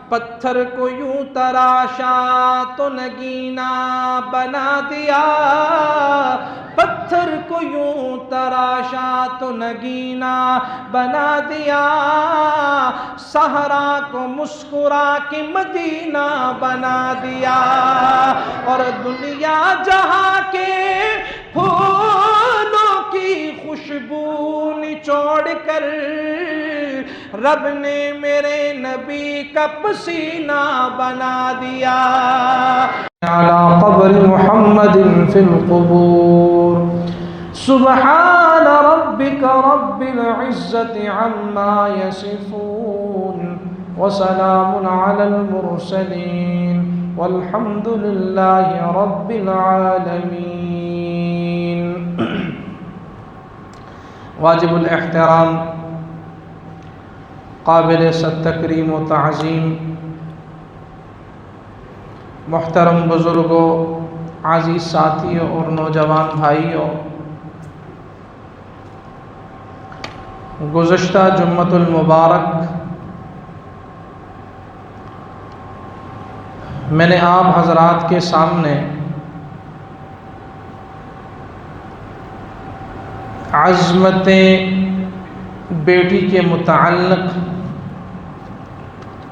پتھر کو یوں تراشا تو نگینا بنا دیا، پتھر کو یوں تراشا تو نگینا بنا دیا، صحرا کو مسکرا کے مدینہ بنا دیا، اور دنیا جہاں کے پھولوں کی خوشبو نچوڑ کر رب نے میرے نبی کا پسینہ بنا دیا۔ علی قبر محمد فی القبور سبحان ربک رب العزت عما یصفون وسلام علی المرسلین والحمد للہ رب العالمین۔ واجب الاحترام، قابل صد تکریم و تعظیم محترم بزرگوں، عزیز ساتھیوں اور نوجوان بھائیوں، گزشتہ جمعۃ المبارک میں نے آپ حضرات کے سامنے عظمت بیٹی کے متعلق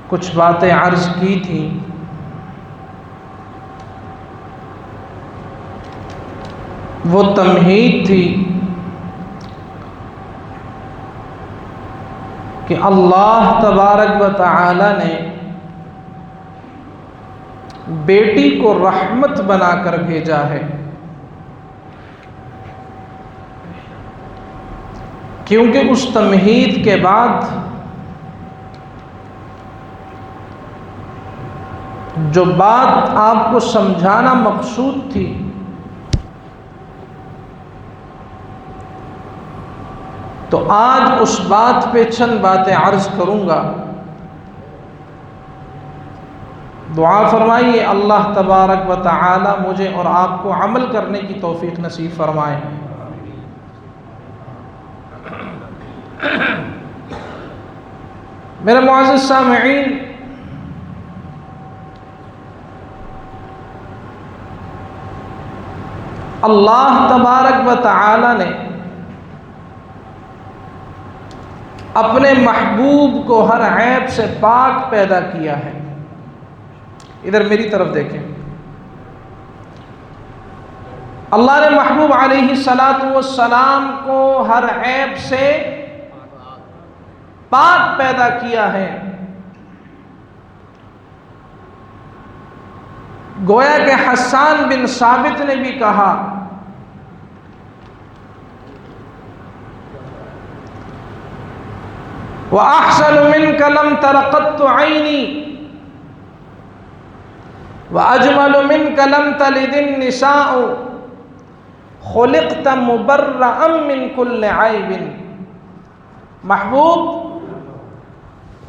کچھ باتیں عرض کی تھیں۔ وہ تمہید تھی کہ اللہ تبارک و تعالی نے بیٹی کو رحمت بنا کر بھیجا ہے، کیونکہ اس تمہید کے بعد جو بات آپ کو سمجھانا مقصود تھی تو آج اس بات پہ چند باتیں عرض کروں گا۔ دعا فرمائیے اللہ تبارک و تعالی مجھے اور آپ کو عمل کرنے کی توفیق نصیب فرمائے۔ میرے معزز سامعین، اللہ تبارک و تعالی نے اپنے محبوب کو ہر عیب سے پاک پیدا کیا ہے۔ ادھر میری طرف دیکھیں، اللہ نے محبوب علیہ السلام کو ہر عیب سے پاک پیدا کیا ہے۔ گویا کہ حسان بن ثابت نے بھی کہا وَأَحْسَنُ مِنْكَ لَمْ تَرَ قَطُّ عَيْنِي وَأَجْمَلُ مِنْكَ لَمْ تَلِدِ النِّسَاءُ خُلِقْتَ مُبَرَّأً مِنْ كُلِّ عَيْبٍ۔ محبوب،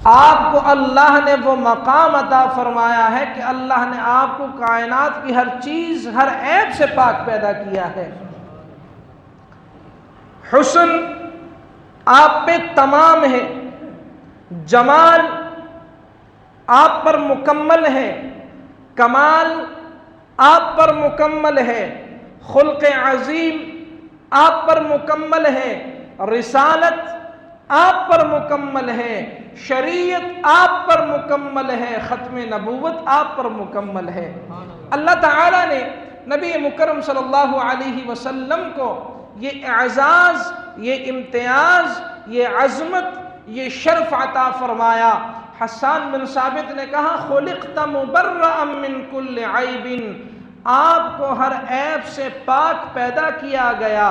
آپ کو اللہ نے وہ مقام عطا فرمایا ہے کہ اللہ نے آپ کو کائنات کی ہر چیز، ہر عیب سے پاک پیدا کیا ہے۔ حسن آپ پہ تمام ہے، جمال آپ پر مکمل ہے، کمال آپ پر مکمل ہے، خلق عظیم آپ پر مکمل ہے، رسالت آپ پر مکمل ہے، شریعت آپ پر مکمل ہے، ختم نبوت آپ پر مکمل ہے۔ اللہ تعالیٰ نے نبی مکرم صلی اللہ علیہ وسلم کو یہ اعزاز، یہ امتیاز، یہ عظمت، یہ شرف عطا فرمایا۔ حسان بن ثابت نے کہا خلقت مبرأ من کل عیب، آپ کو ہر عیب سے پاک پیدا کیا گیا۔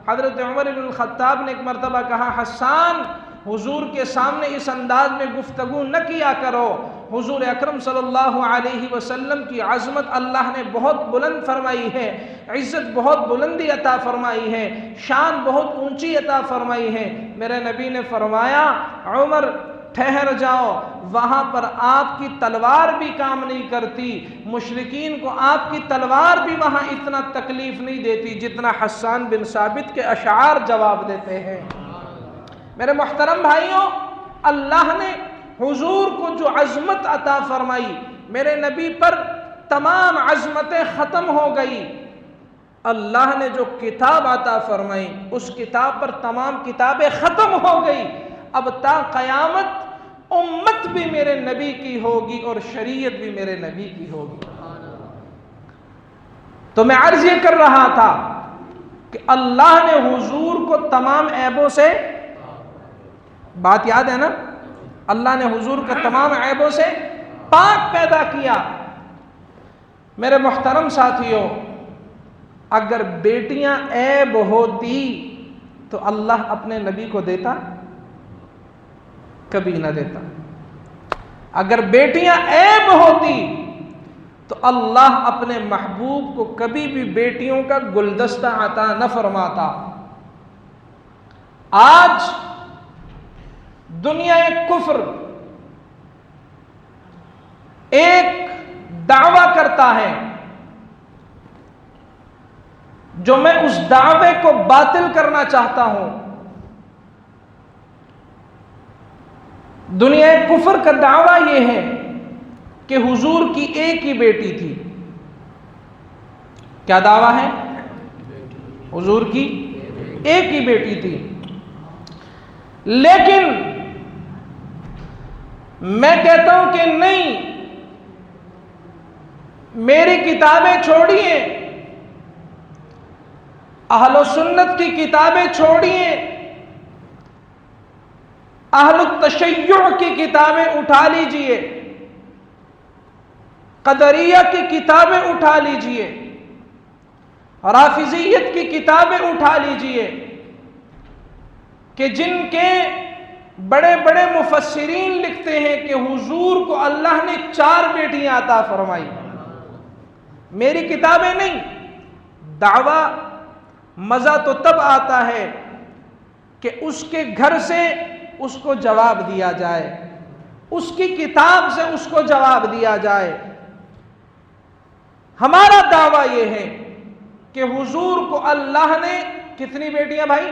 حضرت عمر بن الخطاب نے ایک مرتبہ کہا حسان، حضور کے سامنے اس انداز میں گفتگو نہ کیا کرو، حضور اکرم صلی اللہ علیہ وسلم کی عظمت اللہ نے بہت بلند فرمائی ہے، عزت بہت بلندی عطا فرمائی ہے، شان بہت اونچی عطا فرمائی ہے۔ میرے نبی نے فرمایا عمر ٹھہر جاؤ، وہاں پر آپ کی تلوار بھی کام نہیں کرتی، مشرکین کو آپ کی تلوار بھی وہاں اتنا تکلیف نہیں دیتی جتنا حسان بن ثابت کے اشعار جواب دیتے ہیں۔ میرے محترم بھائیوں، اللہ نے حضور کو جو عظمت عطا فرمائی، میرے نبی پر تمام عظمتیں ختم ہو گئی، اللہ نے جو کتاب عطا فرمائی اس کتاب پر تمام کتابیں ختم ہو گئی، اب تا قیامت امت بھی میرے نبی کی ہوگی اور شریعت بھی میرے نبی کی ہوگی۔ تو میں عرض یہ کر رہا تھا کہ اللہ نے حضور کو تمام عیبوں سے، بات یاد ہے نا، اللہ نے حضور کو تمام عیبوں سے پاک پیدا کیا۔ میرے محترم ساتھیوں، اگر بیٹیاں عیب ہوتی تو اللہ اپنے نبی کو دیتا؟ کبھی نہ دیتا۔ اگر بیٹیاں عیب ہوتی تو اللہ اپنے محبوب کو کبھی بھی بیٹیوں کا گلدستہ عطا نہ فرماتا۔ آج دنیا کفر ایک دعویٰ کرتا ہے جو میں اس دعوے کو باطل کرنا چاہتا ہوں۔ دنیا کفر کا دعویٰ یہ ہے کہ حضور کی ایک ہی بیٹی تھی۔ کیا دعویٰ ہے؟ حضور کی ایک ہی بیٹی تھی۔ لیکن میں کہتا ہوں کہ نہیں، میری کتابیں چھوڑیے، اہل سنت کی کتابیں چھوڑیے، اہل التشیع کی کتابیں اٹھا لیجئے، قدریہ کی کتابیں اٹھا لیجئے، رافضیت کی کتابیں اٹھا لیجئے، کہ جن کے بڑے بڑے مفسرین لکھتے ہیں کہ حضور کو اللہ نے 4 بیٹیاں عطا فرمائی۔ میری کتابیں نہیں۔ دعویٰ مزہ تو تب آتا ہے کہ اس کے گھر سے اس کو جواب دیا جائے، اس کی کتاب سے اس کو جواب دیا جائے۔ ہمارا دعویٰ یہ ہے کہ حضور کو اللہ نے کتنی بیٹیاں بھائی؟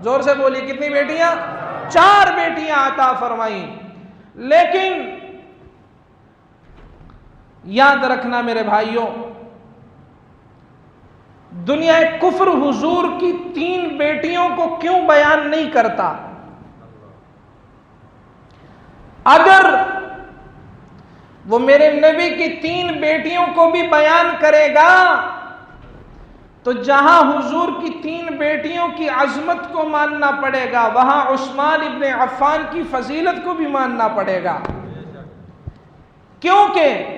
زور سے بولیے، کتنی بیٹیاں؟ 4 بیٹیاں عطا فرمائیں۔ لیکن یاد رکھنا میرے بھائیوں، دنیا کفر حضور کی 3 بیٹیوں کو کیوں بیان نہیں کرتا؟ اگر وہ میرے نبی کی 3 بیٹیوں کو بھی بیان کرے گا تو جہاں حضور کی 3 بیٹیوں کی عظمت کو ماننا پڑے گا، وہاں عثمان ابن عفان کی فضیلت کو بھی ماننا پڑے گا۔ کیونکہ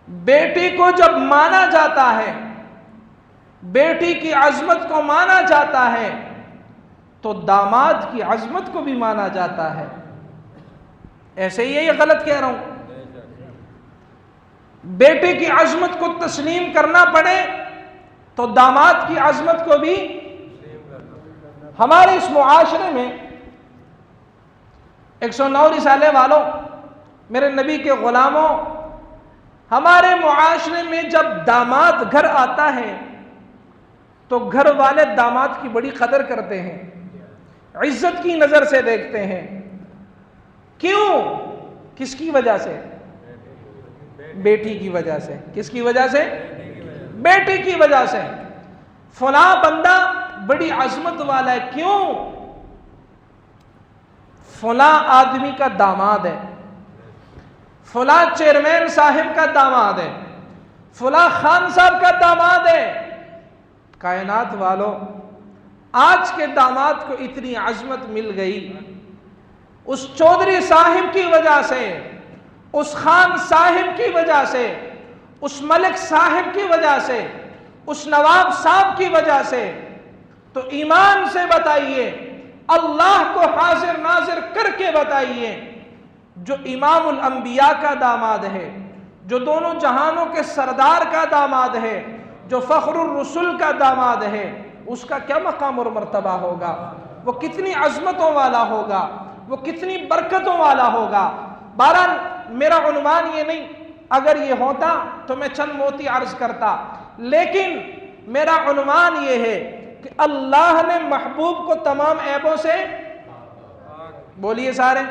بیٹی کو جب مانا جاتا ہے، بیٹی کی عظمت کو مانا جاتا ہے، تو داماد کی عظمت کو بھی مانا جاتا ہے۔ ایسے ہی ہے یہ غلط کہہ رہا ہوں؟ بیٹی کی عظمت کو تسلیم کرنا پڑے تو داماد کی عظمت کو بھی۔ ہمارے اس معاشرے میں 109 رسالے والوں، میرے نبی کے غلاموں، ہمارے معاشرے میں جب داماد گھر آتا ہے تو گھر والے داماد کی بڑی قدر کرتے ہیں، عزت کی نظر سے دیکھتے ہیں۔ کیوں؟ کس کی وجہ سے؟ بیٹی کی وجہ سے۔ کس کی وجہ سے؟ بیٹی کی وجہ سے۔ فلاں بندہ بڑی عظمت والا ہے، کیوں؟ فلاں آدمی کا داماد ہے، فلاں چیئرمین صاحب کا داماد ہے، فلاں خان صاحب کا داماد ہے۔ کائنات والوں، آج کے داماد کو اتنی عظمت مل گئی اس چودھری صاحب کی وجہ سے، اس خان صاحب کی وجہ سے، اس ملک صاحب کی وجہ سے، اس نواب صاحب کی وجہ سے۔ تو ایمان سے بتائیے، اللہ کو حاضر ناظر کر کے بتائیے، جو امام الانبیاء کا داماد ہے، جو دونوں جہانوں کے سردار کا داماد ہے، جو فخر الرسل کا داماد ہے، اس کا کیا مقام اور مرتبہ ہوگا؟ وہ کتنی عظمتوں والا ہوگا، وہ کتنی برکتوں والا ہوگا۔ بہرحال میرا عنوان یہ نہیں، اگر یہ ہوتا تو میں چند موتی عرض کرتا، لیکن میرا عنوان یہ ہے کہ اللہ نے محبوب کو تمام عیبوں سے، بولیے سارے،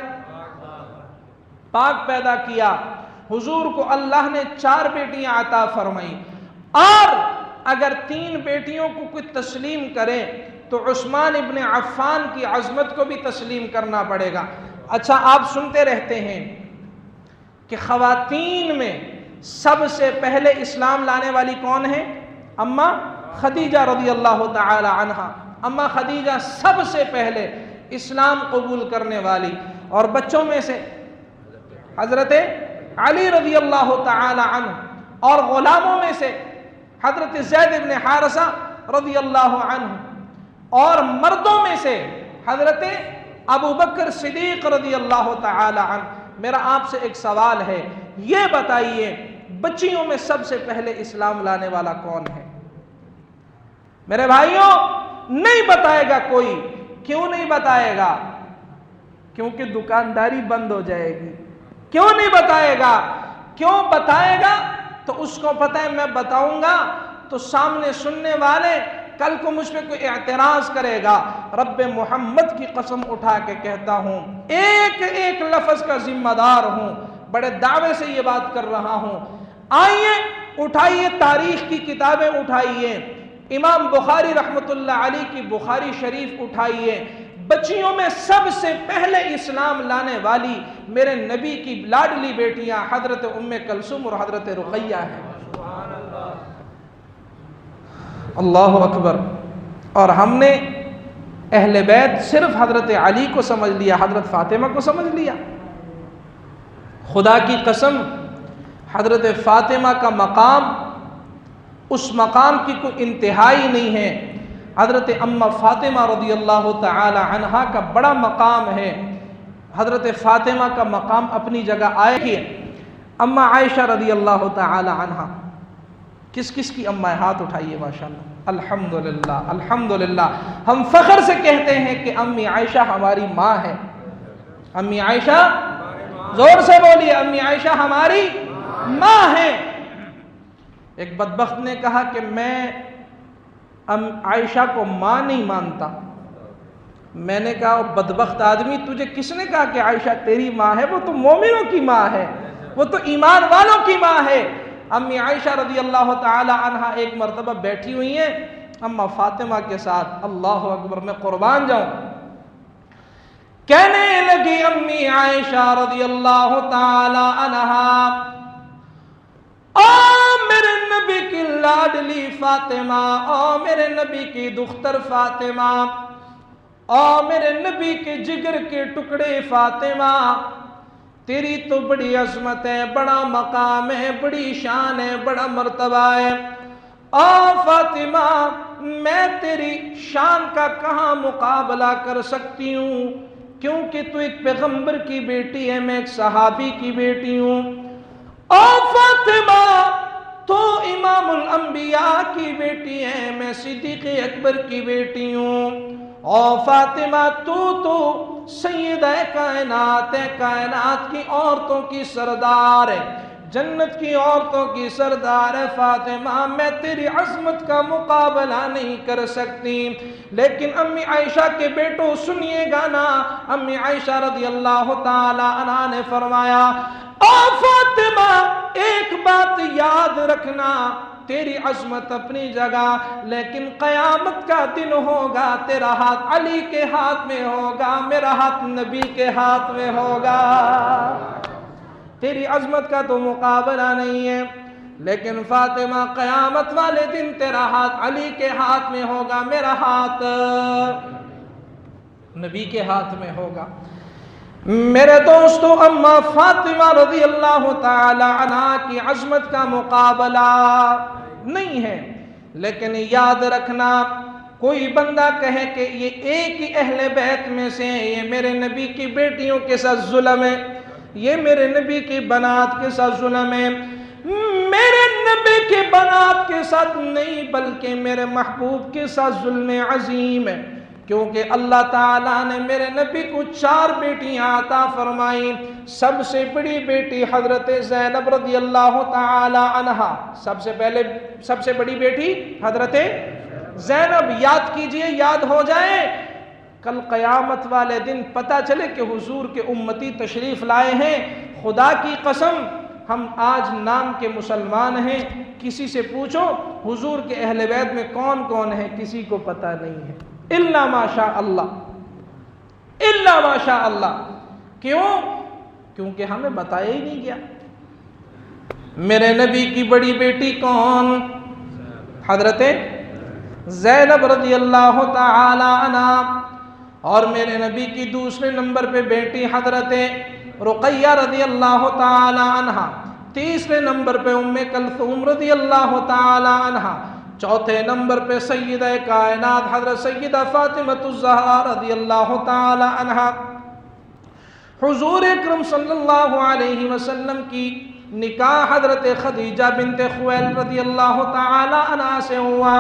پاک پیدا کیا، حضور کو اللہ نے 4 بیٹیاں عطا فرمائی، اور اگر 3 بیٹیوں کو کوئی تسلیم کرے تو عثمان ابن عفان کی عظمت کو بھی تسلیم کرنا پڑے گا۔ اچھا، آپ سنتے رہتے ہیں کہ خواتین میں سب سے پہلے اسلام لانے والی کون ہے؟ اماں خدیجہ رضی اللہ تعالی عنہا۔ اماں خدیجہ سب سے پہلے اسلام قبول کرنے والی، اور بچوں میں سے حضرت علی رضی اللہ تعالی عنہ، اور غلاموں میں سے حضرت زید بن حارثہ رضی اللہ عنہ، اور مردوں میں سے حضرت ابو بکر صدیق رضی اللہ تعالی عنہ۔ میرا آپ سے ایک سوال ہے، یہ بتائیے بچیوں میں سب سے پہلے اسلام لانے والا کون ہے؟ میرے بھائیوں، نہیں بتائے گا کوئی۔ کیوں نہیں بتائے گا؟ کیونکہ دکانداری بند ہو جائے گی۔ کیوں نہیں بتائے گا؟ کیوں بتائے گا؟ تو اس کو پتہ ہے میں بتاؤں گا تو سامنے سننے والے کل کو مجھ پہ کوئی اعتراض کرے گا۔ رب محمد کی قسم اٹھا کے کہتا ہوں، ایک ایک لفظ کا ذمہ دار ہوں، بڑے دعوے سے یہ بات کر رہا ہوں۔ آئیے اٹھائیے تاریخ کی کتابیں اٹھائیے، امام بخاری رحمت اللہ علیہ کی بخاری شریف اٹھائیے، بچیوں میں سب سے پہلے اسلام لانے والی میرے نبی کی لاڈلی بیٹیاں حضرت ام کلثوم اور حضرت رقیہ ہیں۔ اللہ اکبر۔ اور ہم نے اہل بیت صرف حضرت علی کو سمجھ لیا، حضرت فاطمہ کو سمجھ لیا۔ خدا کی قسم، حضرت فاطمہ کا مقام، اس مقام کی کوئی انتہائی نہیں ہے۔ حضرت اماں فاطمہ رضی اللہ تعالی عنہا کا بڑا مقام ہے۔ حضرت فاطمہ کا مقام اپنی جگہ آئے گی۔ اماں عائشہ رضی اللہ تعالی عنہا، کس کس کی اماں؟ ہاتھ اٹھائیے ماشاءاللہ۔ الحمدللہ الحمدللہ، ہم فخر سے کہتے ہیں کہ امی عائشہ ہماری ماں ہے۔ امی عائشہ، زور سے بولیے، امی عائشہ ہماری ماں ہے۔ ایک بدبخت نے کہا کہ میں عائشہ کو ماں نہیں مانتا۔ میں نے کہا بدبخت آدمی، تجھے کس نے کہا کہ عائشہ تیری ماں ہے؟ وہ تو مومنوں کی ماں ہے، وہ تو ایمان والوں کی ماں ہے۔ امی عائشہ رضی اللہ تعالی عنہا ایک مرتبہ بیٹھی ہوئی ہیں اماں فاطمہ کے ساتھ، اللہ اکبر، میں قربان جاؤں، کہنے لگی امی عائشہ رضی اللہ تعالی عنہا، او میرے نبی کی لاڈلی فاطمہ، او میرے نبی کی دختر فاطمہ، او میرے نبی کے جگر کے ٹکڑے فاطمہ، تیری تو بڑی عظمت ہے، بڑا مقام ہے، بڑی شان ہے، بڑا مرتبہ ہے۔ او فاطمہ، میں تیری شان کا کہاں مقابلہ کر سکتی ہوں، کیونکہ تو ایک پیغمبر کی بیٹی ہے، میں ایک صحابی کی بیٹی ہوں۔ او فاطمہ، تو امام الانبیاء کی بیٹی ہے، میں صدیق اکبر کی بیٹی ہوں۔ او فاطمہ، تو سیدہ کائنات ہے، کائنات کی عورتوں کی سردار ہے، جنت کی عورتوں کی سردار ہے فاطمہ، میں تیری عظمت کا مقابلہ نہیں کر سکتی۔ لیکن امی عائشہ کے بیٹو سنیے گا نا، امی عائشہ رضی اللہ تعالی عنہا نے فرمایا، او فاطمہ، ایک بات یاد رکھنا، تیری عظمت اپنی جگہ، لیکن قیامت کا دن ہوگا، تیرا ہاتھ علی کے ہاتھ میں ہوگا، میرا ہاتھ نبی کے ہاتھ میں ہوگا۔ تیری عظمت کا تو مقابلہ نہیں ہے، لیکن فاطمہ قیامت والے دن تیرا ہاتھ علی کے ہاتھ میں ہوگا، میرا ہاتھ نبی کے ہاتھ میں ہوگا۔ میرے دوستو، اماں فاطمہ رضی اللہ تعالی عنہا کی عظمت کا مقابلہ نہیں ہے، لیکن یاد رکھنا، کوئی بندہ کہے کہ یہ ایک ہی اہل بیت میں سے ہیں، یہ میرے نبی کی بیٹیوں کے ساتھ ظلم ہے، یہ میرے نبی کی بنات کے ساتھ ظلم ہے، میرے نبی کی بنات کے ساتھ نہیں بلکہ میرے محبوب کے ساتھ ظلم عظیم ہے، کیونکہ اللہ تعالیٰ نے میرے نبی کو 4 بیٹیاں عطا فرمائیں۔ سب سے بڑی بیٹی حضرت زینب رضی اللہ تعالی عنہا، سب سے بڑی بیٹی حضرت زینب، یاد کیجئے، یاد ہو جائے، کل قیامت والے دن پتہ چلے کہ حضور کے امتی تشریف لائے ہیں، خدا کی قسم ہم آج نام کے مسلمان ہیں، کسی سے پوچھو حضور کے اہل بیت میں کون کون ہے، کسی کو پتہ نہیں ہے، الا ماشاء اللہ، الا ماشاء اللہ۔ کیوں؟ کیونکہ ہمیں بتایا ہی نہیں گیا۔ میرے نبی کی بڑی بیٹی کون؟ حضرت زینب رضی اللہ تعالی عنہا، اور میرے نبی کی دوسرے نمبر پہ بیٹی حضرت رقیہ رضی اللہ تعالی عنہا، تیسرے نمبر پہ ام کلثوم رضی اللہ تعالی عنہا، چوتھے نمبر پہ سیدہ کائنات حضرت سیدہ فاطمہ الزہرا رضی اللہ تعالی عنہا۔ حضور اکرم صلی اللہ علیہ وسلم کی نکاح حضرت خدیجہ بنت خویلد رضی اللہ تعالی عنہا سے ہوا۔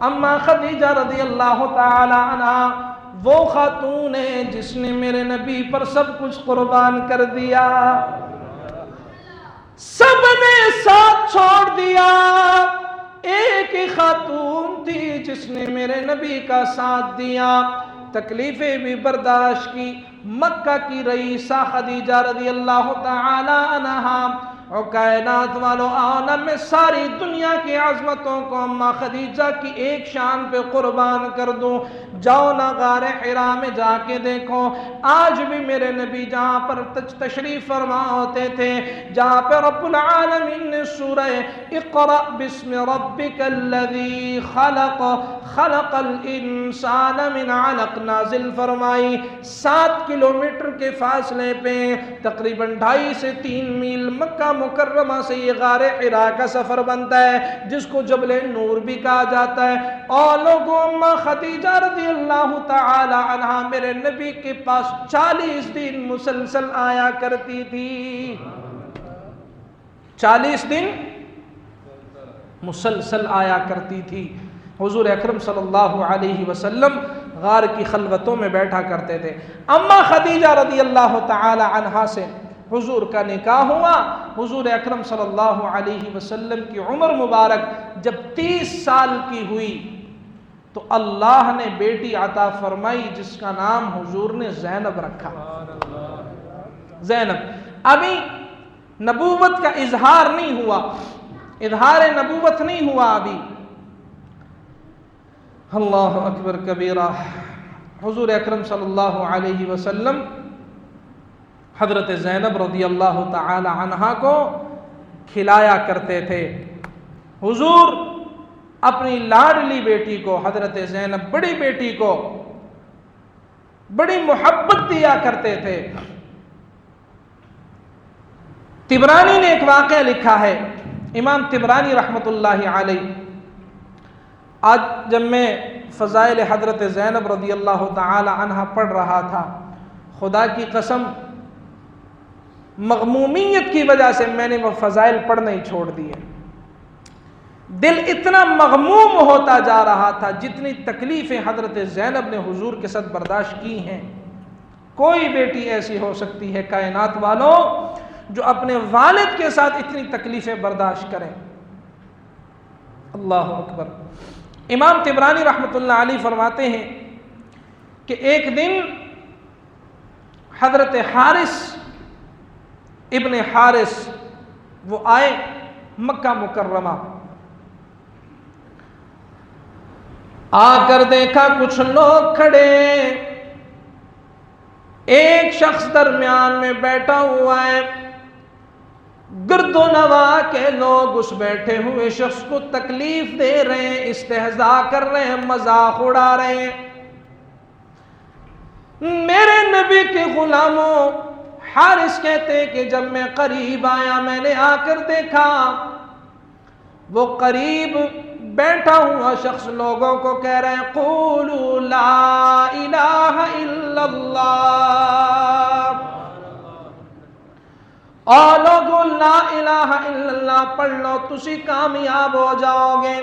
اما خدیجہ رضی اللہ تعالی عنہا وہ خاتون ہے جس نے میرے نبی پر سب کچھ قربان کر دیا، سب نے ساتھ چھوڑ دیا، ایک ہی خاتون تھی جس نے میرے نبی کا ساتھ دیا، تکلیفیں بھی برداشت کی۔ مکہ کی رئیسہ خدیجہ رضی اللہ تعالی عنہا، اور کائنات والوں آنا میں ساری دنیا کی عظمتوں کو اماں خدیجہ کی ایک شان پہ قربان کر دوں۔ جاؤ نا غار حرا میں جا کے دیکھو، آج بھی میرے نبی جہاں پر تشریف فرما ہوتے تھے، جہاں پہ رب العالمین نے سورہ اقرأ بسم ربک الذی خلق خلق الانسان من علق نازل فرمائی۔ 7 کلومیٹر کے فاصلے پہ تقریباً 2.5 سے 3 میل مکہ مکرمہ سے یہ غار حرا کا سفر بنتا ہے، جس کو جبل نور بھی کہا جاتا ہے۔ اور لوگوں اماں خدیجہ رضی اللہ تعالی عنہا میرے نبی کے پاس 40 دن مسلسل آیا کرتی تھی، 40 دن مسلسل آیا کرتی تھی۔ حضور اکرم صلی اللہ علیہ وسلم غار کی خلوتوں میں بیٹھا کرتے تھے۔ اماں خدیجہ رضی اللہ تعالی عنہا سے حضور کا نکاح ہوا۔ حضور اکرم صلی اللہ علیہ وسلم کی عمر مبارک جب 30 سال کی ہوئی تو اللہ نے بیٹی عطا فرمائی جس کا نام حضور نے زینب رکھا۔ زینب ابھی نبوت کا اظہار نہیں ہوا، اظہار نبوت نہیں ہوا ابھی۔ اللہ اکبر کبیرہ۔ حضور اکرم صلی اللہ علیہ وسلم حضرت زینب رضی اللہ تعالی عنہا کو کھلایا کرتے تھے۔ حضور اپنی لاڈلی بیٹی کو حضرت زینب بڑی بیٹی کو بڑی محبت دیا کرتے تھے۔ طبرانی نے ایک واقعہ لکھا ہے، امام طبرانی رحمت اللہ علیہ۔ آج جب میں فضائل حضرت زینب رضی اللہ تعالی عنہا پڑھ رہا تھا، خدا کی قسم مغمومیت کی وجہ سے میں نے وہ فضائل پڑھنا ہی چھوڑ دیے۔ دل اتنا مغموم ہوتا جا رہا تھا، جتنی تکلیفیں حضرت زینب نے حضور کے ساتھ برداشت کی ہیں کوئی بیٹی ایسی ہو سکتی ہے کائنات والوں جو اپنے والد کے ساتھ اتنی تکلیفیں برداشت کریں؟ اللہ اکبر۔ امام طبرانی رحمت اللہ علیہ فرماتے ہیں کہ ایک دن حضرت حارث ابن حارث وہ آئے مکہ مکرمہ، آ کر دیکھا کچھ لوگ کھڑے، ایک شخص درمیان میں بیٹھا ہوا ہے، گرد و نواح کے لوگ اس بیٹھے ہوئے شخص کو تکلیف دے رہے ہیں، استہزاء کر رہے ہیں، مذاق اڑا رہے ہیں۔ میرے نبی کے غلاموں، حارث کہتے ہیں کہ جب میں قریب آیا میں نے آ کر دیکھا وہ قریب بیٹھا ہوا شخص لوگوں کو کہہ رہے ہیں قولوا لا الہ الا اللہ، اور لوگوں لا الہ الا اللہ پڑھ لو تسی کامیاب ہو جاؤ گے،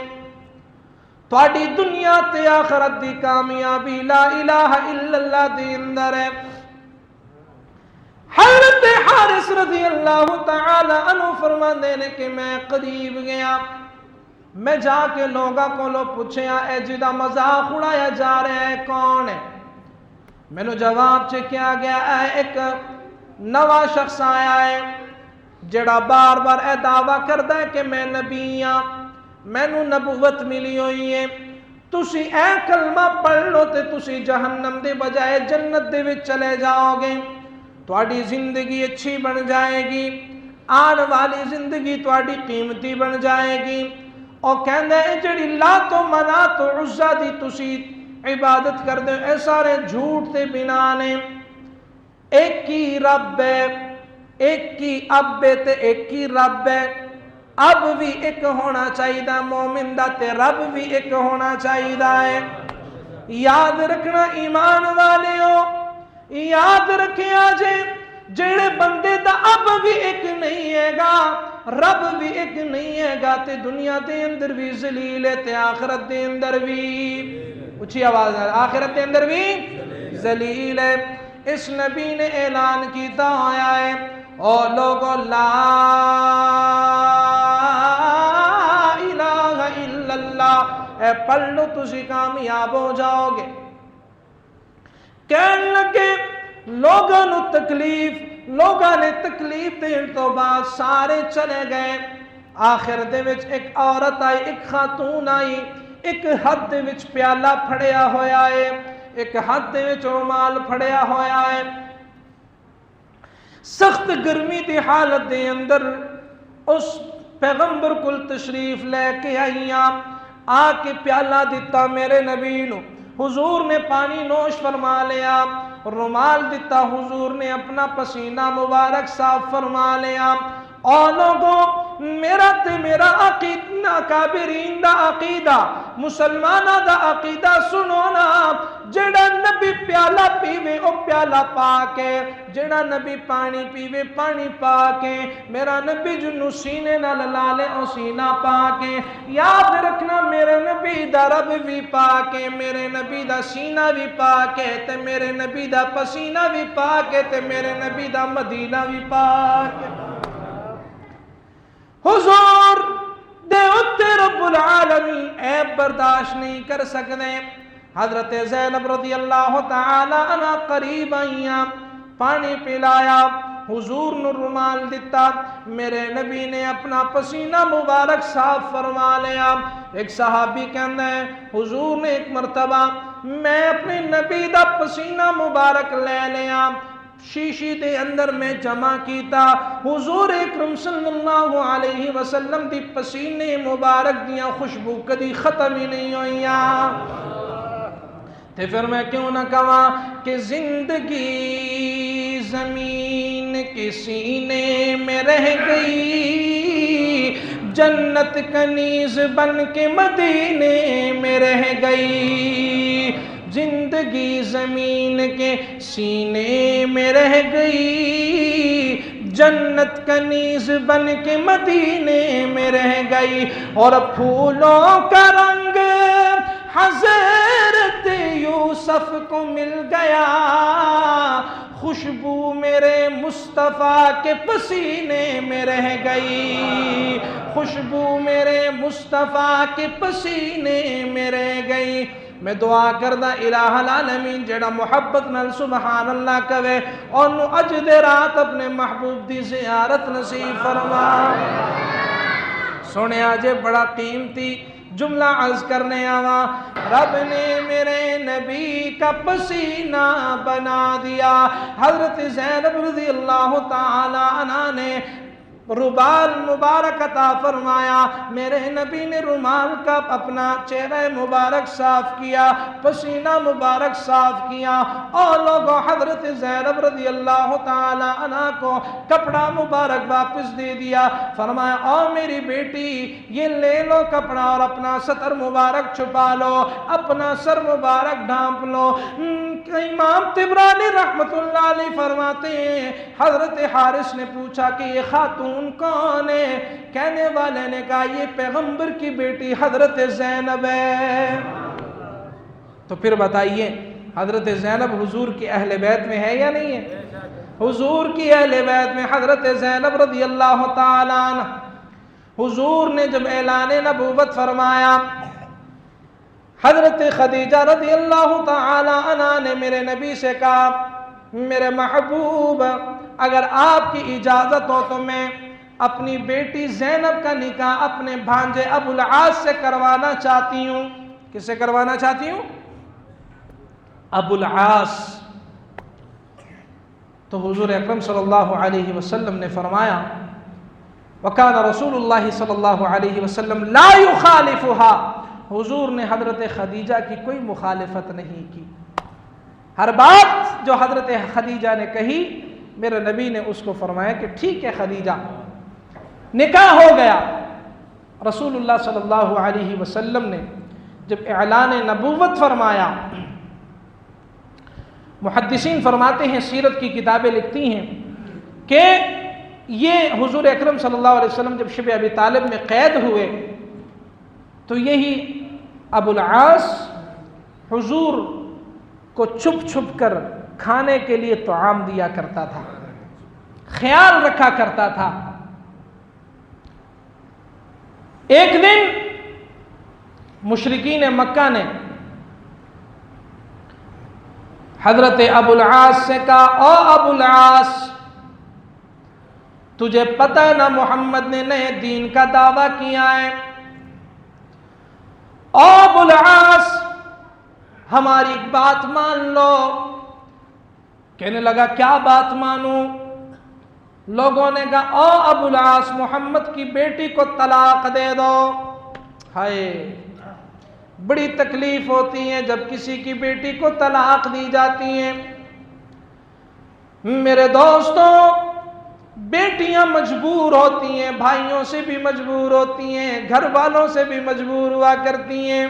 تھوڑی دنیا تے آخرت دی کامیابی لا الہ الا اللہ دی اندر ہے۔ حضرت حارث رضی اللہ تعالی عنہ فرماتے ہیں کہ میں قریب گیا، میں جا کے لوگوں کو پوچھیا اے جدا مذاق اڑایا جا رہا ہے کون ہے؟ میں نے جواب چ کیا گیا اے ایک نواں شخص آیا ہے جڑا بار بار اے دعویٰ کردا ہے کہ میں نبی ہاں، مینوں نبوت ملی ہوئی ہے، تسی اے کلمہ پڑھ لو تے تسی جہنم دے بجائے جنت دے وچ چلے جاؤ گے، تہاڈی زندگی اچھی بن جائے گی، آن والی زندگی تہاڈی قیمتی بن جائے گی۔ اور کہندے اے جڑی لات و منات و عزا دی تسی عبادت کردے اے سارے جھوٹ تے بنا نے، ایک ہی رب ہے، ایک ہی اب ہے تے ایک ہی رب ہے، اب بھی ایک ہونا چاہیے مومن دا تے رب بھی ایک ہونا چاہیے۔ یاد رکھنا ایمان والے ہو، یاد رکھیا جے جڑے بندے دا اب بھی ایک نہیں ہے گا، رب بھی ایک نہیں ہے گا تے دنیا دے اندر بھی ذلیل ہے تے آخرت دے اندر بھی، اچھی آواز ہے، آخرت دے اندر بھی ذلیل ہے۔ اس نبی نے اعلان کیتا ہویا ہے، او لوگو لا الہ الا اللہ، اے پڑھ لو تسی کامیاب ہو جاؤ گے۔ کہنے لگے لوگوں نے تکلیف دین تو بعد سارے چلے گئے، آخر دے وچ ایک عورت آئی، ایک خاتون آئی، ایک ہاتھ دے وچ پیالہ پھڑیا ہویا ہے، ایک ہاتھ دے وچ رومال پھڑیا ہویا ہے، سخت گرمی دی حالت دے اندر اس پیغمبر کل تشریف لے کے آئیاں، آ کے پیالہ دیتا میرے نبی نو، حضور نے پانی نوش فرما لیا، رومال دیتا، حضور نے اپنا پسینہ مبارک صاف فرما لیا۔ اور لوگوں میرا تے میرا عقیدہ، کابرین دا عقیدہ، مسلمانہ دا عقیدہ سنو نا، جڑا نبی پیالہ پیوے او پیالہ پاکے، جڑا نبی پانی پیوے پانی پاکے، میرا نبی جنو سینے نہ لالے او سینہ پاکے۔ یاد رکھنا میرے نبی دا رب بھی پاکے، میرے نبی دا سینہ بھی پاکے، تے میرے نبی دا پسینہ بھی پاکے، تے میرے نبی دا مدینہ بھی پاکے۔ حضور دے اتے رب العالمین عیب برداشت نہیں کر سکتے۔ حضرت زینب رضی اللہ تعالی عنہ قریب آئیاں، پانی پلایا، حضور نے رومال دیتا، میرے نبی نے اپنا پسینہ مبارک صاف فرما لیا۔ ایک صحابی کہندا ہے حضور نے ایک مرتبہ میں اپنے نبی دا پسینہ مبارک لے لیا، شیشی دے اندر میں جمع کیتا، حضور اکرم صلی اللہ علیہ وسلم دی پسینے مبارک دیاں خوشبو کدی ختم ہی نہیں ہوئیاں۔ تے پھر میں کیوں نہ کہاں کہ زندگی زمین کے سینے میں رہ گئی، جنت کنیز بن کے مدینے میں رہ گئی، زندگی زمین کے سینے میں رہ گئی، جنت کنیز بن کے مدینے میں رہ گئی، اور پھولوں کا رنگ حضرت یوسف کو مل گیا، خوشبو میرے مصطفیٰ کے پسینے میں رہ گئی، خوشبو میرے مصطفیٰ کے پسینے میں رہ گئی۔ میں دعا کردہ الہ العالمین جڑا محبت نال سبحان اللہ کہے اور نو اج دے رات اپنے محبوب دی زیارت نصیب فرما۔ سونے آجے بڑا قیمتی جملہ عرض کرنے آوا، رب نے میرے نبی کا پسینہ بنا دیا۔ حضرت زینب رضی اللہ تعالی عنہ نے رومال مبارک عطا فرمایا، میرے نبی نے رومال کا اپنا چہرہ مبارک صاف کیا، پسینہ مبارک صاف کیا، اور لوگوں حضرت زینب رضی اللہ تعالی عنہ کو کپڑا مبارک واپس دے دیا، فرمایا او میری بیٹی یہ لے لو کپڑا اور اپنا سطر مبارک چھپا لو، اپنا سر مبارک ڈھانپ لو۔ امام طبرانی رحمت اللہ علیہ فرماتے ہیں حضرت حارث نے پوچھا کہ یہ خاتون کون ہے؟ کہنے والے نے کہا یہ پیغمبر کی بیٹی حضرت زینب ہے۔ تو پھر بتائیے حضرت زینب حضور کی اہل بیت میں ہے یا نہیں ہے؟ حضور کی اہل بیت میں حضرت زینب رضی اللہ تعالی عنہ، حضور نے جب اعلان نبوت فرمایا، حضرت خدیجہ رضی اللہ تعالی عنہ نے میرے نبی سے کہا میرے محبوب اگر آپ کی اجازت ہو تو میں اپنی بیٹی زینب کا نکاح اپنے بھانجے ابو العاص سے کروانا چاہتی ہوں۔ کس سے کروانا چاہتی ہوں؟ ابو العاص۔ تو حضور اکرم صلی اللہ علیہ وسلم نے فرمایا وَكَانَ رسول اللہ صلی اللہ علیہ وسلم لا يخالفها، حضور نے حضرت خدیجہ کی کوئی مخالفت نہیں کی۔ ہر بات جو حضرت خدیجہ نے کہی میرے نبی نے اس کو فرمایا کہ ٹھیک ہے خدیجہ، نکاح ہو گیا۔ رسول اللہ صلی اللہ علیہ وسلم نے جب اعلان نبوت فرمایا، محدثین فرماتے ہیں، سیرت کی کتابیں لکھتی ہیں کہ یہ حضور اکرم صلی اللہ علیہ وسلم جب شب ابی طالب میں قید ہوئے تو یہی ابو العاص حضور کو چھپ چھپ کر کھانے کے لیے طعام دیا کرتا تھا، خیال رکھا کرتا تھا۔ ایک دن مشرکین مکہ نے حضرت ابو العاص سے کہا او ابو العاص، تجھے پتہ ہے نا محمد نے نئے دین کا دعویٰ کیا ہے، او ابو العاص ہماری ایک بات مان لو۔ کہنے لگا کیا بات مانوں؟ لوگوں نے کہا او ابو العاص محمد کی بیٹی کو طلاق دے دو۔ ہائے، بڑی تکلیف ہوتی ہے جب کسی کی بیٹی کو طلاق دی جاتی ہے۔ میرے دوستوں، بیٹیاں مجبور ہوتی ہیں، بھائیوں سے بھی مجبور ہوتی ہیں، گھر والوں سے بھی مجبور ہوا کرتی ہیں۔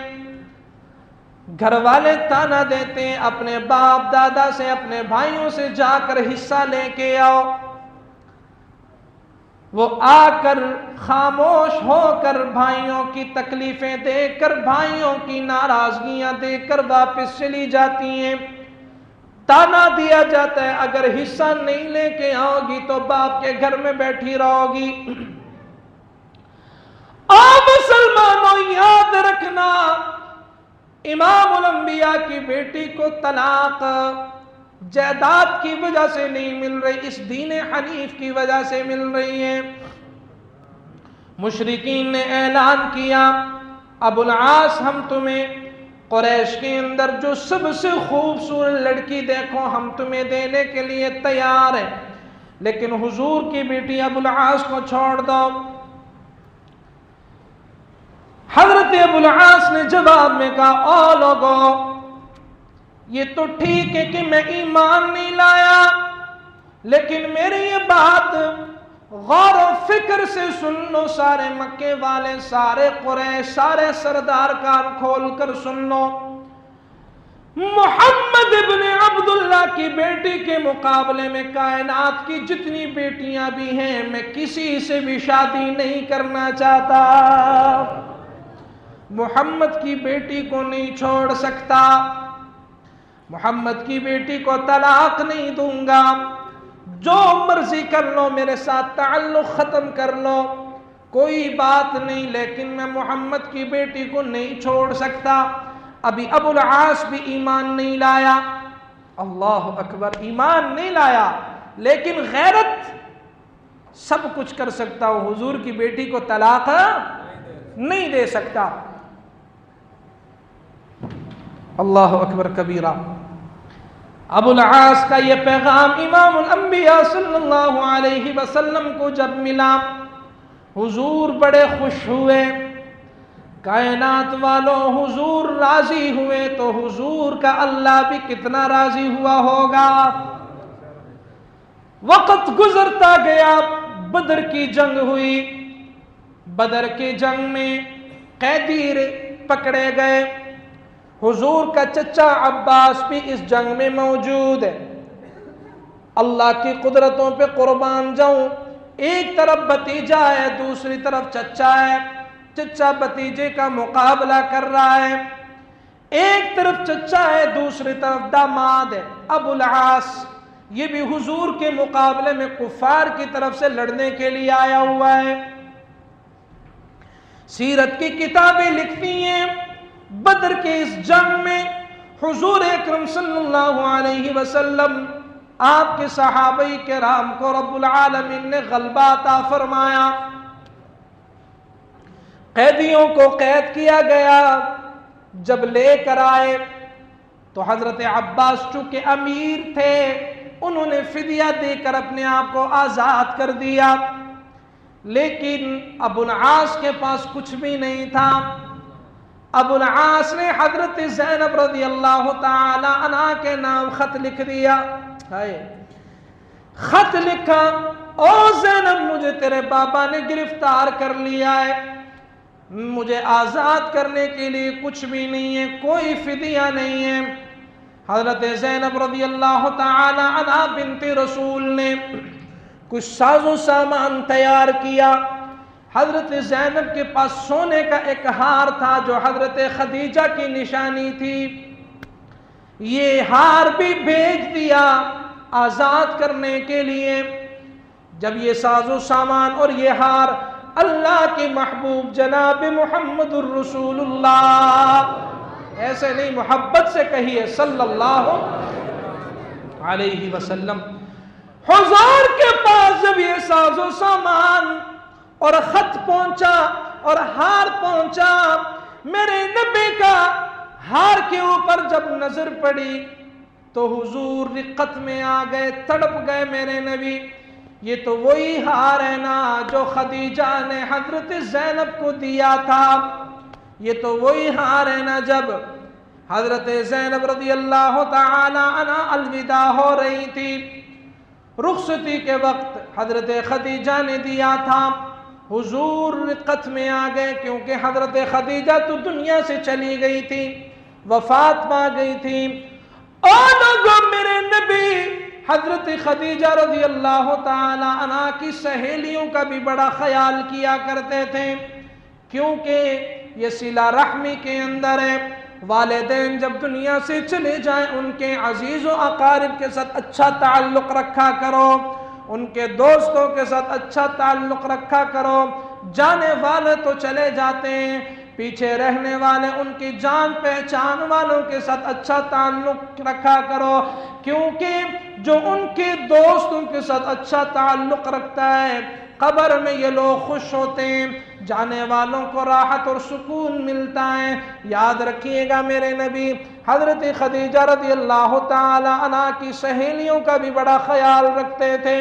گھر والے تانا دیتے ہیں اپنے باپ دادا سے، اپنے بھائیوں سے جا کر حصہ لے کے آؤ۔ وہ آ کر خاموش ہو کر بھائیوں کی تکلیفیں دیکھ کر، بھائیوں کی ناراضگیاں دیکھ کر واپس چلی جاتی ہیں۔ تانا دیا جاتا ہے اگر حصہ نہیں لے کے آؤ گی تو باپ کے گھر میں بیٹھی رہو گی۔ آپ مسلمانوں یاد رکھنا، امام الانبیاء کی بیٹی کو طلاق جائیداد کی وجہ سے نہیں مل رہی، اس دین حنیف کی وجہ سے مل رہی ہے۔ مشرکین نے اعلان کیا ابو العاص ہم تمہیں قریش کے اندر جو سب سے خوبصورت لڑکی دیکھو ہم تمہیں دینے کے لیے تیار ہیں، لیکن حضور کی بیٹی ابو العاص کو چھوڑ دو۔ حضرت ابو العاص نے جواب میں کہا او لوگو، یہ تو ٹھیک ہے کہ میں ایمان نہیں لایا، لیکن میری یہ بات غور و فکر سے سن لو، سارے مکے والے، سارے قریش، سارے سردار کان کھول کر سن لو۔ محمد ابن عبداللہ کی بیٹی کے مقابلے میں کائنات کی جتنی بیٹیاں بھی ہیں میں کسی سے بھی شادی نہیں کرنا چاہتا، محمد کی بیٹی کو نہیں چھوڑ سکتا، محمد کی بیٹی کو طلاق نہیں دوں گا، جو مرضی کر لو، میرے ساتھ تعلق ختم کر لو، کوئی بات نہیں، لیکن میں محمد کی بیٹی کو نہیں چھوڑ سکتا۔ ابھی ابو العاص بھی ایمان نہیں لایا، اللہ اکبر، ایمان نہیں لایا، لیکن غیرت سب کچھ کر سکتا ہوں، حضور کی بیٹی کو طلاق نہیں دے سکتا۔ اللہ اکبر کبیرہ۔ ابو العاص کا یہ پیغام امام الانبیاء صلی اللہ علیہ وسلم کو جب ملا، حضور بڑے خوش ہوئے، کائنات والوں حضور راضی ہوئے تو حضور کا اللہ بھی کتنا راضی ہوا ہوگا۔ وقت گزرتا گیا، بدر کی جنگ ہوئی، بدر کی جنگ میں قیدی پکڑے گئے، حضور کا چچا عباس بھی اس جنگ میں موجود ہے۔ اللہ کی قدرتوں پہ قربان جاؤں، ایک طرف بھتیجا ہے، دوسری طرف چچا ہے، چچا بھتیجے کا مقابلہ کر رہا ہے، ایک طرف چچا ہے دوسری طرف داماد ہے ابو العاص، یہ بھی حضور کے مقابلے میں کفار کی طرف سے لڑنے کے لیے آیا ہوا ہے۔ سیرت کی کتابیں لکھتی ہیں بدر کے اس جنگ میں حضور اکرم صلی اللہ علیہ وسلم آپ کے صحابہ کرام کو رب العالمین نے غلبہ عطا فرمایا، قیدیوں کو قید کیا گیا۔ جب لے کر آئے تو حضرت عباس چونکہ امیر تھے، انہوں نے فدیہ دے کر اپنے آپ کو آزاد کر دیا، لیکن ابو العاص کے پاس کچھ بھی نہیں تھا۔ ابو العاص نے حضرت زینب رضی اللہ تعالی عنہا کے نام خط لکھ دیا، خط لکھا، او زینب مجھے تیرے بابا نے گرفتار کر لیا ہے، مجھے آزاد کرنے کے لیے کچھ بھی نہیں ہے، کوئی فدیہ نہیں ہے۔ حضرت زینب رضی اللہ تعالی عنہا بنت رسول نے کچھ ساز و سامان تیار کیا۔ حضرت زینب کے پاس سونے کا ایک ہار تھا جو حضرت خدیجہ کی نشانی تھی، یہ ہار بھی بھیج دیا آزاد کرنے کے لیے۔ جب یہ ساز و سامان اور یہ ہار اللہ کے محبوب جناب محمد الرسول اللہ، ایسے نہیں محبت سے کہیے صلی اللہ علیہ وسلم، حضور کے پاس جب یہ ساز و سامان اور خط پہنچا اور ہار پہنچا، میرے نبی کا ہار کے اوپر جب نظر پڑی تو حضور رقت میں آ گئے، تڑپ گئے۔ میرے نبی، یہ تو وہی ہار ہے نا جو خدیجہ نے حضرت زینب کو دیا تھا، یہ تو وہی ہار ہے نا جب حضرت زینب رضی اللہ تعالی عنہا الوداع ہو رہی تھی، رخصتی کے وقت حضرت خدیجہ نے دیا تھا۔ حضور رقت میں آ گئے کیونکہ حضرت خدیجہ تو دنیا سے چلی گئی تھی، وفات پا گئی تھی۔ اور لوگوں، میرے نبی حضرت خدیجہ رضی اللہ تعالی عنہا کی سہیلیوں کا بھی بڑا خیال کیا کرتے تھے، کیونکہ یہ صلہ رحمی کے اندر ہے۔ والدین جب دنیا سے چلے جائیں ان کے عزیز و اقارب کے ساتھ اچھا تعلق رکھا کرو، ان کے دوستوں کے ساتھ اچھا تعلق رکھا کرو۔ جانے والے تو چلے جاتے ہیں، پیچھے رہنے والے ان کی جان پہچان والوں کے ساتھ اچھا تعلق رکھا کرو، کیونکہ جو ان کے دوستوں کے ساتھ اچھا تعلق رکھتا ہے قبر میں یہ لوگ خوش ہوتے ہیں، جانے والوں کو راحت اور سکون ملتا ہے۔ یاد رکھیے گا میرے نبی حضرت خدیجہ رضی اللہ تعالی عنہا کی سہیلیوں کا بھی بڑا خیال رکھتے تھے۔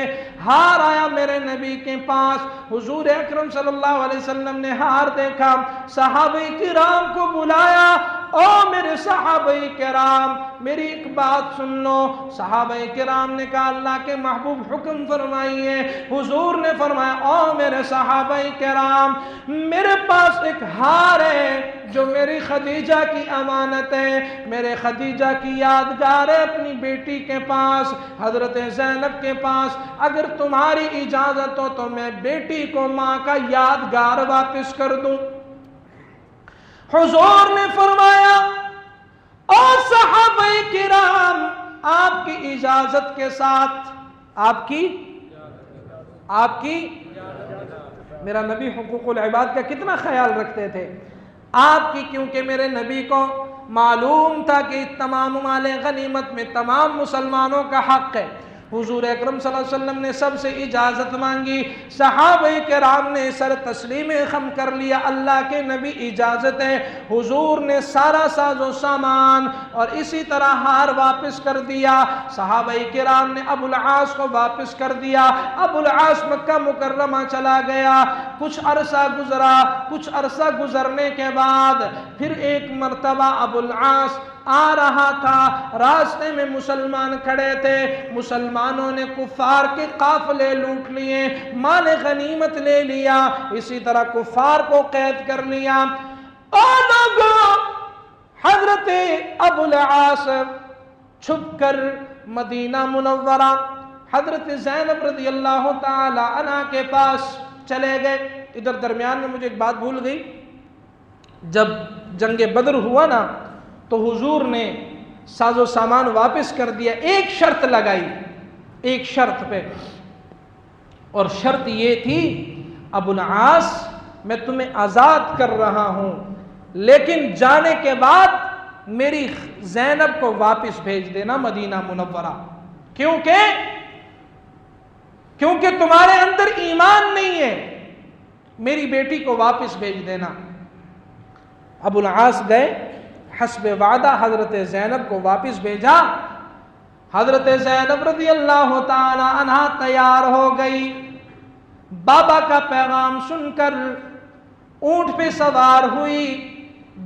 ہار آیا میرے نبی کے پاس، حضور اکرم صلی اللہ علیہ وسلم نے ہار دیکھا، صحابہ کرام کو بلایا، او میرے صحابہ کرام میری ایک بات سن لو۔ صحابہ کرام نے کہا اللہ کے محبوب حکم فرمائیے۔ حضور نے فرمایا او میرے صحابہ کرام، میرے پاس ایک ہار ہے جو میری خدیجہ کی امانت ہے، میرے خدیجہ کی یادگار ہے اپنی بیٹی کے پاس، حضرت زینب کے پاس۔ اگر تمہاری اجازت ہو تو میں بیٹی کو ماں کا یادگار واپس کر دوں۔ حضور نے فرمایا اور صحابہ کرام آپ کی اجازت کے ساتھ، آپ کی میرا نبی حقوق العباد کا کتنا خیال رکھتے تھے، آپ کی، کیونکہ میرے نبی کو معلوم تھا کہ تمام مال غنیمت میں تمام مسلمانوں کا حق ہے۔ حضور اکرم صلی اللہ علیہ وسلم نے سب سے اجازت مانگی، صحابہ کرام نے سر تسلیم خم کر لیا، اللہ کے نبی اجازت ہے۔ حضور نے سارا ساز و سامان اور اسی طرح ہار واپس کر دیا، صحابہ کرام نے ابو العاص کو واپس کر دیا۔ ابو العاص مکہ مکرمہ چلا گیا، کچھ عرصہ گزرنے کے بعد پھر ایک مرتبہ ابو العاص آ رہا تھا، راستے میں مسلمان کھڑے تھے، مسلمانوں نے کفار کے قافلے لوٹ لیے، مال غنیمت لے لیا، اسی طرح کفار کو قید کر لیا۔ اور لوگوں، حضرت ابو العاص چھپ کر مدینہ منورہ حضرت زینب رضی اللہ تعالی عنہا کے پاس چلے گئے۔ ادھر درمیان میں مجھے ایک بات بھول گئی، جب جنگ بدر ہوا نا تو حضور نے ساز و سامان واپس کر دیا، ایک شرط لگائی، ایک شرط پہ، اور شرط یہ تھی ابو العاص میں تمہیں آزاد کر رہا ہوں، لیکن جانے کے بعد میری زینب کو واپس بھیج دینا مدینہ منورہ۔ کیونکہ تمہارے اندر ایمان نہیں ہے، میری بیٹی کو واپس بھیج دینا۔ ابو العاص گئے، حسب وعدہ حضرت زینب کو واپس بھیجا۔ حضرت زینب رضی اللہ تعالی عنہا تیار ہو گئی، بابا کا پیغام سن کر اونٹ پہ سوار ہوئی۔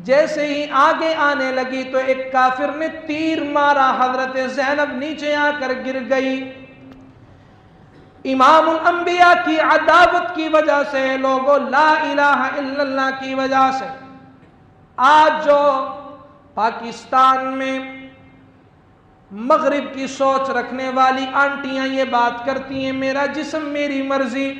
جیسے ہی آگے آنے لگی تو ایک کافر نے تیر مارا، حضرت زینب نیچے آ کر گر گئی۔ امام الانبیاء کی عداوت کی وجہ سے، لوگوں لا الہ الا اللہ کی وجہ سے، آج جو پاکستان میں مغرب کی سوچ رکھنے والی آنٹیاں یہ بات کرتی ہیں میرا جسم میری مرضی،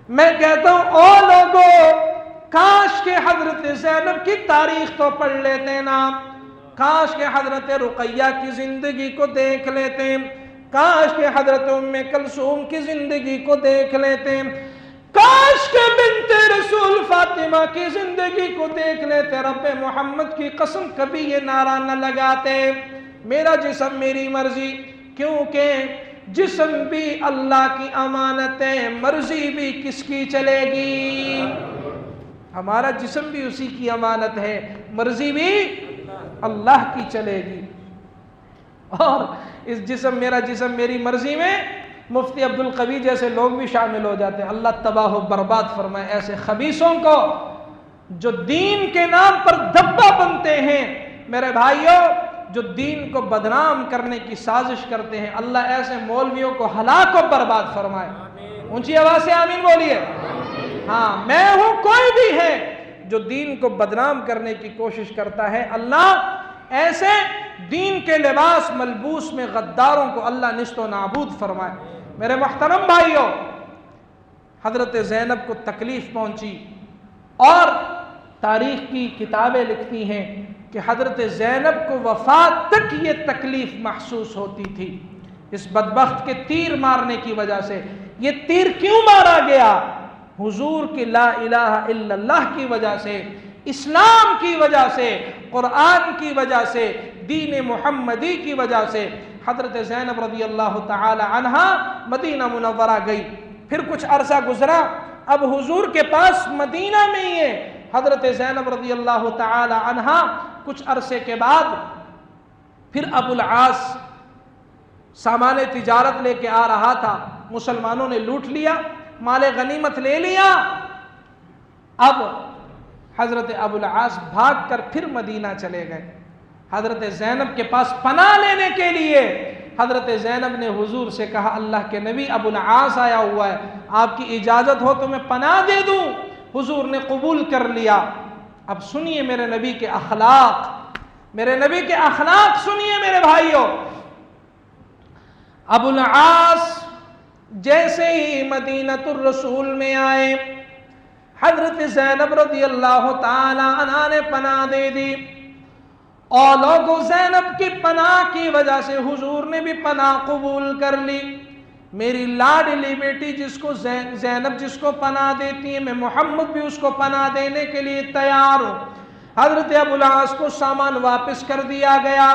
میں کہتا ہوں او لوگوں، کاش کہ حضرت زینب کی تاریخ تو پڑھ لیتے نا، کاش کہ حضرت رقیہ کی زندگی کو دیکھ لیتے، کاش کہ حضرت ام کلثوم کی زندگی کو دیکھ لیتے، کاش کہ بنت رسول فاطمہ کی زندگی کو دیکھ لیتے۔ رب محمد کی قسم کبھی یہ نعرہ نہ لگاتے میرا جسم میری مرضی، کیونکہ جسم بھی اللہ کی امانت ہے، مرضی بھی کس کی چلے گی؟ ہمارا جسم بھی اسی کی امانت ہے، مرضی بھی اللہ کی چلے گی۔ اور اس جسم میری مرضی میں مفتی عبدالقوی جیسے لوگ بھی شامل ہو جاتے ہیں۔ اللہ تباہ و برباد فرمائے ایسے خبیثوں کو جو دین کے نام پر دبا بنتے ہیں۔ میرے بھائیوں، جو دین کو بدنام کرنے کی سازش کرتے ہیں، اللہ ایسے مولویوں کو ہلاک و برباد فرمائے۔ اونچی آواز سے آمین بولیے۔ ہاں، میں ہوں کوئی بھی ہے جو دین کو بدنام کرنے کی کوشش کرتا ہے، اللہ ایسے دین کے لباس ملبوس میں غداروں کو اللہ نشت و نابود فرمائے۔ میرے محترم بھائیوں، حضرت زینب کو تکلیف پہنچی، اور تاریخ کی کتابیں لکھتی ہیں کہ حضرت زینب کو وفات تک یہ تکلیف محسوس ہوتی تھی اس بدبخت کے تیر مارنے کی وجہ سے۔ یہ تیر کیوں مارا گیا؟ حضور کی لا الہ الا اللہ کی وجہ سے، اسلام کی وجہ سے، قرآن کی وجہ سے، دین محمدی کی وجہ سے حضرت زینب رضی اللہ تعالی عنہا مدینہ منورہ گئی۔ پھر کچھ عرصہ گزرا، اب حضور کے پاس مدینہ میں ہی ہے حضرت زینب رضی اللہ تعالی عنہا۔ کچھ عرصے کے بعد پھر ابو العاص سامان تجارت لے کے آ رہا تھا، مسلمانوں نے لوٹ لیا، مال غنیمت لے لیا۔ اب حضرت ابو العاص بھاگ کر پھر مدینہ چلے گئے حضرت زینب کے پاس پناہ لینے کے لیے۔ حضرت زینب نے حضور سے کہا اللہ کے نبی ابو العاص آیا ہوا ہے، آپ کی اجازت ہو تو میں پناہ دے دوں؟ حضور نے قبول کر لیا۔ اب سنیے میرے نبی کے اخلاق، میرے نبی کے اخلاق سنیے میرے بھائیوں۔ ابو العاص جیسے ہی مدینۃ الرسول میں آئے، حضرت زینب رضی اللہ تعالی عنہا نے پناہ دے دی، اور لوگوں زینب کی پناہ کی وجہ سے حضور نے بھی پناہ قبول کر لی۔ میری لاڈلی بیٹی جس کو زینب جس کو پناہ دیتی ہے، میں محمد بھی اس کو پناہ دینے کے لیے تیار ہوں۔ حضرت ابو العاص کو سامان واپس کر دیا گیا،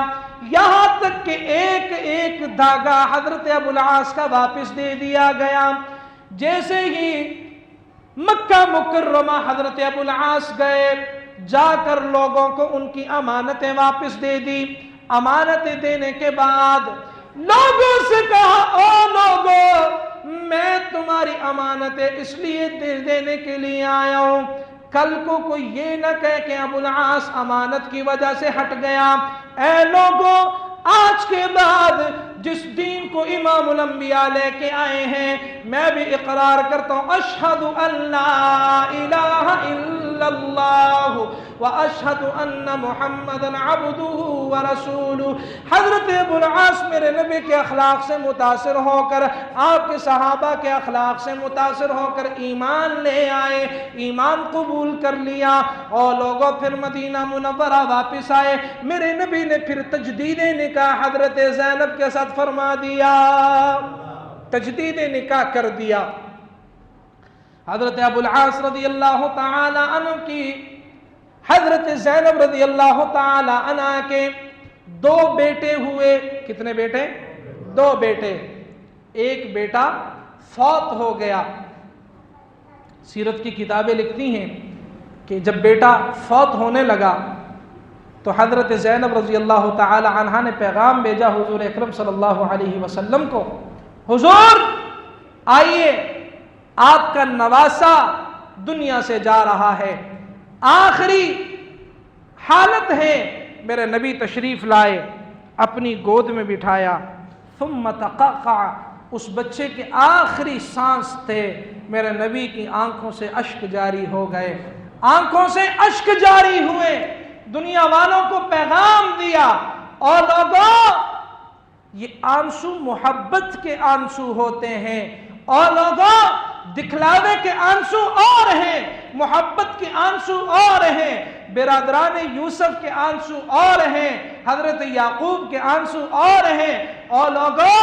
یہاں تک کہ ایک ایک دھاگا حضرت ابو العاص کا واپس دے دیا گیا۔ جیسے ہی مکہ مکرمہ حضرت ابو العاص گئے، جا کر لوگوں کو ان کی امانتیں واپس دے دی۔ امانتیں دینے کے بعد لوگوں سے کہا او لوگوں، میں تمہاری امانتیں اس لیے دینے کے لیے آیا ہوں، کل کو کوئی یہ نہ کہے کہ ابو العاص امانت کی وجہ سے ہٹ گیا۔ اے لوگوں، آج کے بعد جس دین کو امام الانبیاء لے کے آئے ہیں، میں بھی اقرار کرتا ہوں اشہد ان لا الہ الا اللہ واشہد ان محمدا عبدہ ورسولہ۔ حضرت ابو العاص میرے نبی کے اخلاق سے متاثر ہو کر، آپ کے صحابہ کے اخلاق سے متاثر ہو کر ایمان لے آئے، ایمان قبول کر لیا، اور لوگوں پھر مدینہ منورہ واپس آئے۔ میرے نبی نے پھر تجدید نکاح حضرت زینب کے ساتھ فرما دیا، تجدید نکاح کر دیا۔ حضرت ابو العاص رضی اللہ تعالی عنہ کی حضرت زینب رضی اللہ تعالی عنہ کے دو بیٹے ہوئے۔ کتنے بیٹے؟ 2 بیٹے، ایک بیٹا فوت ہو گیا۔ سیرت کی کتابیں لکھتی ہیں کہ جب بیٹا فوت ہونے لگا تو حضرت زینب رضی اللہ تعالی عنہا نے پیغام بھیجا حضور اکرم صلی اللہ علیہ وسلم کو، حضور آئیے، آپ کا نواسا دنیا سے جا رہا ہے، آخری حالت ہے۔ میرے نبی تشریف لائے، اپنی گود میں بٹھایا، ثم تقعقع، اس بچے کے آخری سانس تھے، میرے نبی کی آنکھوں سے اشک جاری ہو گئے، آنکھوں سے اشک جاری ہوئے، دنیا والوں کو پیغام دیا، اور لوگوں یہ آنسو محبت کے آنسو ہوتے ہیں، اور لوگوں دکھلاوے کے آنسو اور ہیں، محبت کے آنسو اور ہیں، برادران یوسف کے آنسو اور ہیں، حضرت یعقوب کے آنسو اور ہیں، اور لوگوں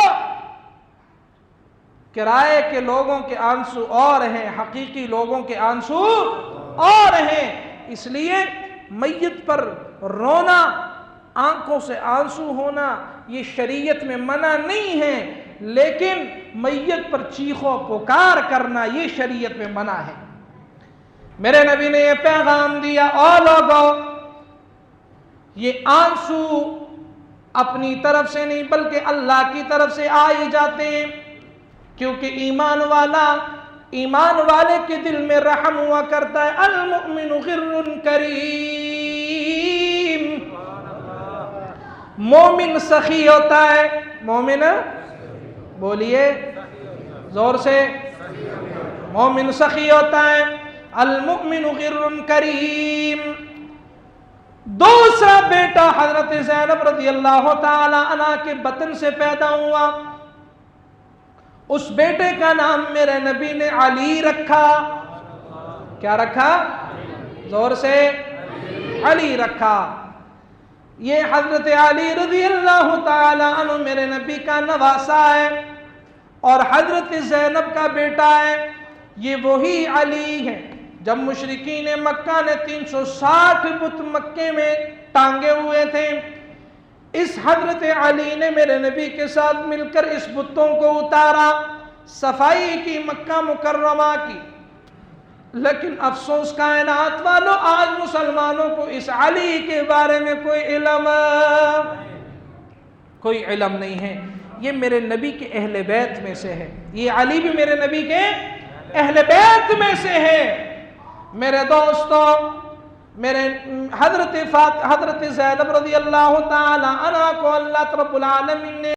کرائے کے لوگوں کے آنسو اور ہیں، حقیقی لوگوں کے آنسو اور ہیں۔ اس لیے میت پر رونا، آنکھوں سے آنسو ہونا، یہ شریعت میں منع نہیں ہے، لیکن میت پر چیخ و پکار کرنا یہ شریعت میں منع ہے۔ میرے نبی نے یہ پیغام دیا، اور لوگوں یہ آنسو اپنی طرف سے نہیں بلکہ اللہ کی طرف سے آئی جاتے ہیں، کیونکہ ایمان والے کے دل میں رحم ہوا کرتا ہے۔ المؤمن غر کریم، مومن سخی ہوتا ہے، مومن بولیے زور سے، مومن سخی ہوتا ہے، المؤمن غر کریم۔ دوسرا بیٹا حضرت زینب رضی اللہ تعالی عنہ کے بطن سے پیدا ہوا، اس بیٹے کا نام میرے نبی نے علی رکھا۔ کیا رکھا؟ زور سے، علی رکھا۔ یہ حضرت علی رضی اللہ تعالی عنہ میرے نبی کا نواسا ہے، اور حضرت زینب کا بیٹا ہے، یہ وہی علی ہے۔ جب مشرکین مکہ نے 360 بت مکے میں ٹانگے ہوئے تھے، اس حضرت علی نے میرے نبی کے ساتھ مل کر اس بتوں کو اتارا، صفائی کی مکہ مکرمہ کی۔ لیکن افسوس کائنات والوں، آج مسلمانوں کو اس علی کے بارے میں کوئی علم نہیں ہے۔ یہ میرے نبی کے اہل بیت میں سے ہے، یہ علی بھی میرے نبی کے اہل بیت میں سے ہے۔ میرے دوستوں، میرے حضرت زینب رضی اللہ تعالی عنہ کو اللہ رب العالمین نے